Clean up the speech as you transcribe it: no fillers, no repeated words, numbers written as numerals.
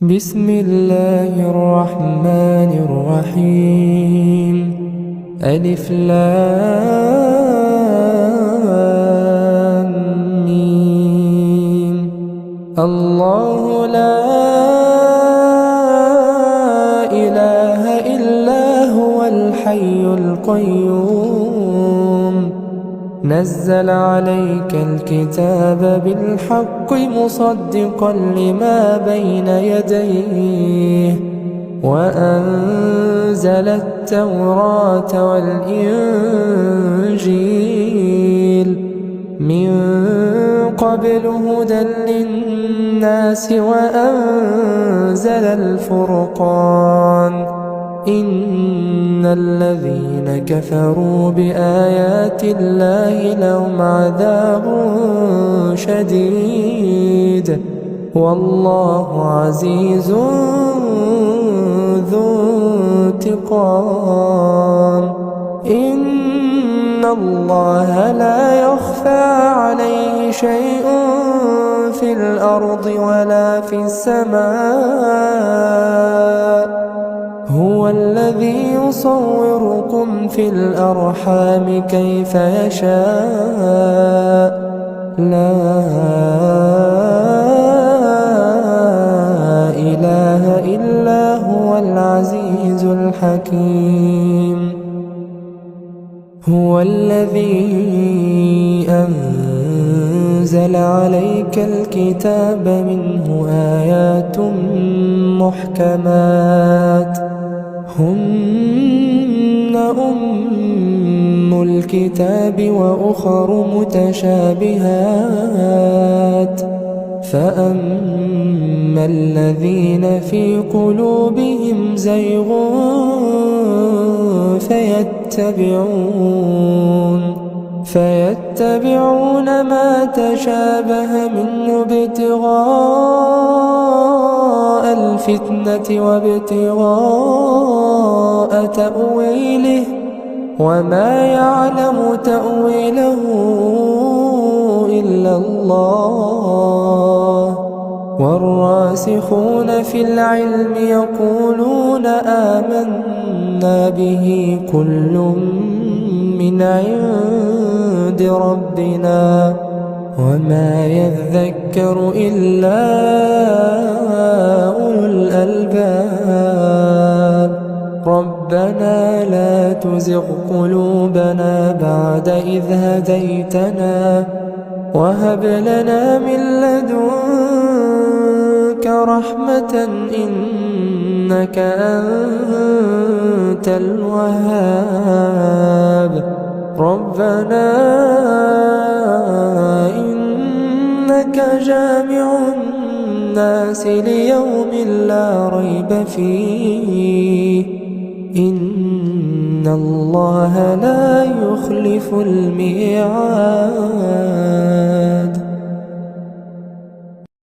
بسم الله الرحمن الرحيم. ألف لام ميم. الله لا إله إلا هو الحي القيوم نزل عليك الكتاب بالحق مصدقا لما بين يديه وأنزل التوراة والإنجيل من قبل هدى للناس وأنزل الفرقان إن الذين كفروا بآيات الله لهم عذاب شديد والله عزيز ذو انتقام. إن الله لا يخفى عليه شيء في الأرض ولا في السماء. هو الذي يصوركم في الأرحام كيف يشاء لا إله إلا هو العزيز الحكيم. هو الذي أنزل عليك الكتاب منه آيات محكمات هن أم الكتاب وأخر متشابهات فأما الذين في قلوبهم زيغ فيتبعون ما تشابه منه ابتغاء الفتنة وابتغاء تأويله وما يعلم تأويله إلا الله والراسخون في العلم يقولون آمنا به كل من عند ربنا وما يذكر إلا أولو الألباب. ربنا لا تزغ قلوبنا بعد إذ هديتنا وهب لنا من لدنك رحمة إنك أنت الوهاب. ربنا إنك جامع الناس ليوم لا ريب فيه إن الله لا يخلف الميعاد.